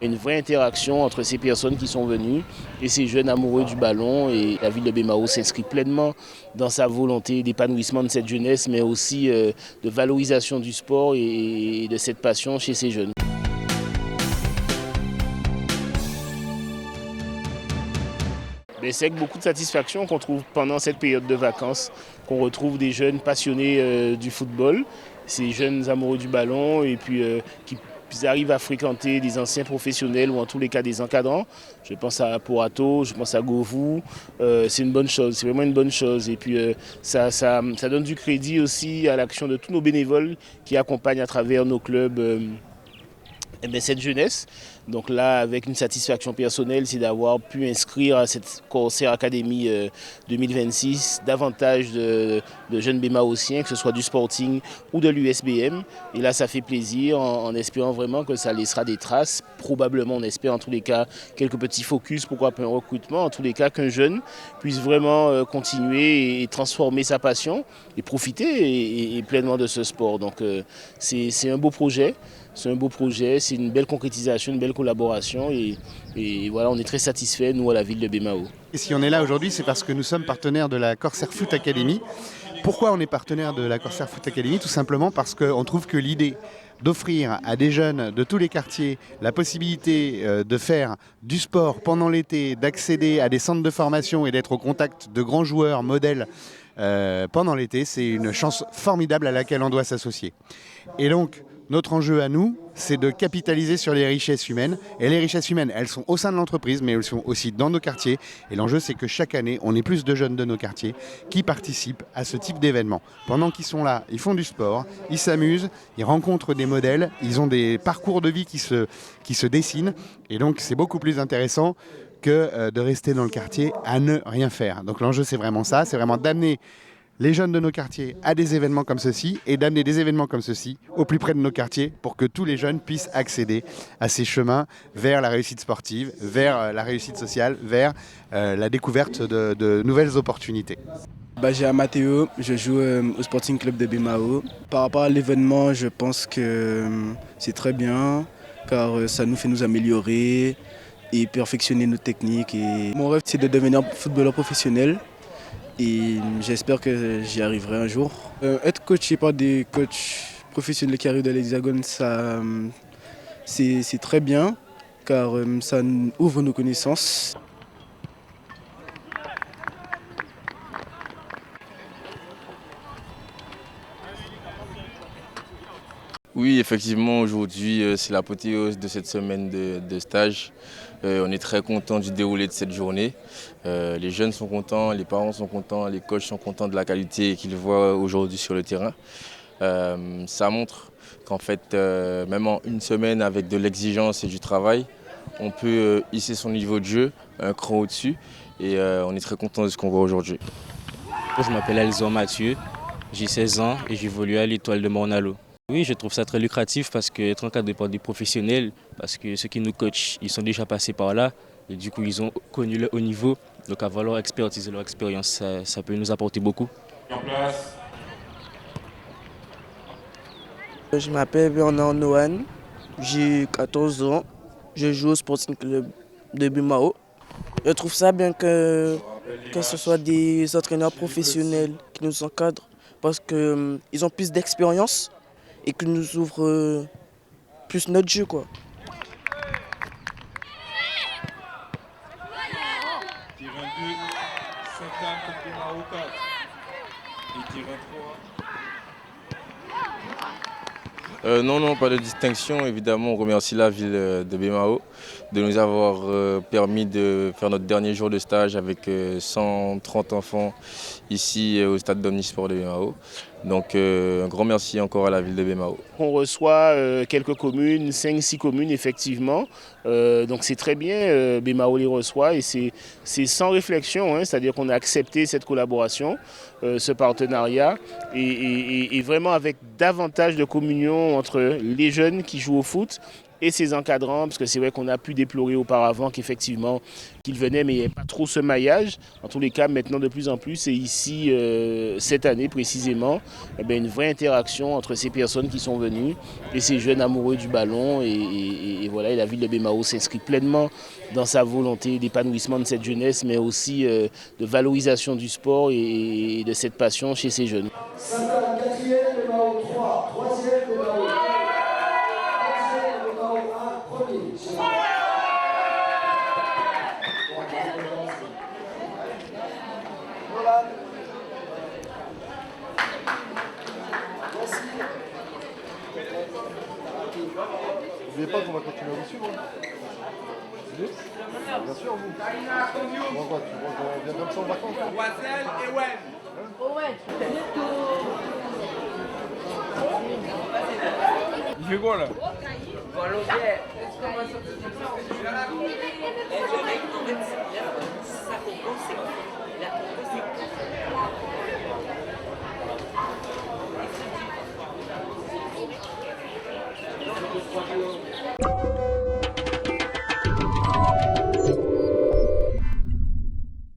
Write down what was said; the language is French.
Une vraie interaction entre ces personnes qui sont venues et ces jeunes amoureux du ballon. Et la ville de Bémao s'inscrit pleinement dans sa volonté d'épanouissement de cette jeunesse, mais aussi de valorisation du sport et de cette passion chez ces jeunes. C'est avec beaucoup de satisfaction qu'on trouve pendant cette période de vacances, qu'on retrouve des jeunes passionnés du football, ces jeunes amoureux du ballon et puis qui arrivent à fréquenter des anciens professionnels ou en tous les cas des encadrants. Je pense à Porato, je pense à Govou. C'est une bonne chose, c'est vraiment une bonne chose. Et puis ça donne du crédit aussi à l'action de tous nos bénévoles qui accompagnent à travers nos clubs cette jeunesse. Donc là, avec une satisfaction personnelle, c'est d'avoir pu inscrire à cette Corsair Academy 2026 davantage de jeunes bémaotiens, que ce soit du Sporting ou de l'USBM. Et là, ça fait plaisir en espérant vraiment que ça laissera des traces. Probablement, on espère en tous les cas quelques petits focus, pourquoi pas un recrutement. En tous les cas, qu'un jeune puisse vraiment continuer et transformer sa passion et profiter et pleinement de ce sport. Donc c'est un beau projet. C'est un beau projet, c'est une belle concrétisation, une belle collaboration et voilà, on est très satisfaits, nous, à la ville de Bémao. Et si on est là aujourd'hui, c'est parce que nous sommes partenaires de la Corsair Foot Academy. Pourquoi on est partenaire de la Corsair Foot Academy? Tout simplement parce qu'on trouve que l'idée d'offrir à des jeunes de tous les quartiers la possibilité de faire du sport pendant l'été, d'accéder à des centres de formation et d'être au contact de grands joueurs modèles pendant l'été, c'est une chance formidable à laquelle on doit s'associer. Et donc, notre enjeu à nous, c'est de capitaliser sur les richesses humaines. Et les richesses humaines, elles sont au sein de l'entreprise, mais elles sont aussi dans nos quartiers. Et l'enjeu, c'est que chaque année, on ait plus de jeunes de nos quartiers qui participent à ce type d'événement. Pendant qu'ils sont là, ils font du sport, ils s'amusent, ils rencontrent des modèles, ils ont des parcours de vie qui se dessinent. Et donc, c'est beaucoup plus intéressant que de rester dans le quartier à ne rien faire. Donc l'enjeu, c'est vraiment ça, c'est vraiment d'amener les jeunes de nos quartiers à des événements comme ceci et d'amener des événements comme ceci au plus près de nos quartiers pour que tous les jeunes puissent accéder à ces chemins vers la réussite sportive, vers la réussite sociale, vers la découverte de nouvelles opportunités. J'ai Mathéo, je joue au Sporting Club de Bémao. Par rapport à l'événement, je pense que c'est très bien car ça nous fait nous améliorer et perfectionner nos techniques. Et mon rêve, c'est de devenir footballeur professionnel. Et j'espère que j'y arriverai un jour. Être coaché par des coachs professionnels qui arrivent de l'Hexagone, c'est très bien car ça ouvre nos connaissances. Oui, effectivement, aujourd'hui, c'est l'apothéose de cette semaine de stage. On est très content du déroulé de cette journée. Les jeunes sont contents, les parents sont contents, les coachs sont contents de la qualité qu'ils voient aujourd'hui sur le terrain. Ça montre qu'en fait, même en une semaine avec de l'exigence et du travail, on peut hisser son niveau de jeu un cran au-dessus et on est très content de ce qu'on voit aujourd'hui. Je m'appelle Alzor Mathieu, j'ai 16 ans et j'évolue à l'Étoile de Morne-à-l'Eau. Oui, je trouve ça très lucratif parce qu'être encadré par des professionnels, parce que ceux qui nous coachent, ils sont déjà passés par là et du coup ils ont connu le haut niveau. Donc avoir leur expertise et leur expérience, ça peut nous apporter beaucoup. Je m'appelle Bernard Nohan, j'ai 14 ans, je joue au Sporting Club de Bémao. Je trouve ça bien que ce soit des entraîneurs professionnels qui nous encadrent parce qu'ils ont plus d'expérience et qu'ils nous ouvrent plus notre jeu, quoi. Non, pas de distinction. Évidemment, on remercie la ville de Bémao de nous avoir permis de faire notre dernier jour de stage avec 130 enfants ici au stade d'Omnisport de Bémao. Donc un grand merci encore à la ville de Bémao. On reçoit quelques communes, 5-6 communes effectivement, donc c'est très bien, Bémao les reçoit et c'est sans réflexion, hein, c'est-à-dire qu'on a accepté cette collaboration, ce partenariat et vraiment avec davantage de communion entre les jeunes qui jouent au foot et ses encadrants, parce que c'est vrai qu'on a pu déplorer auparavant qu'effectivement qu'ils venaient, mais il n'y avait pas trop ce maillage. En tous les cas, maintenant de plus en plus, et ici, cette année précisément, une vraie interaction entre ces personnes qui sont venues et ces jeunes amoureux du ballon. Et voilà, et la ville de Baie-Mahault s'inscrit pleinement dans sa volonté d'épanouissement de cette jeunesse, mais aussi de valorisation du sport et de cette passion chez ces jeunes. N'oubliez pas qu'on va continuer à vous suivre. Bien sûr, vous. Bon, quoi, on vient comme ça en vacances. Oisel et Wen. Il fait quoi là?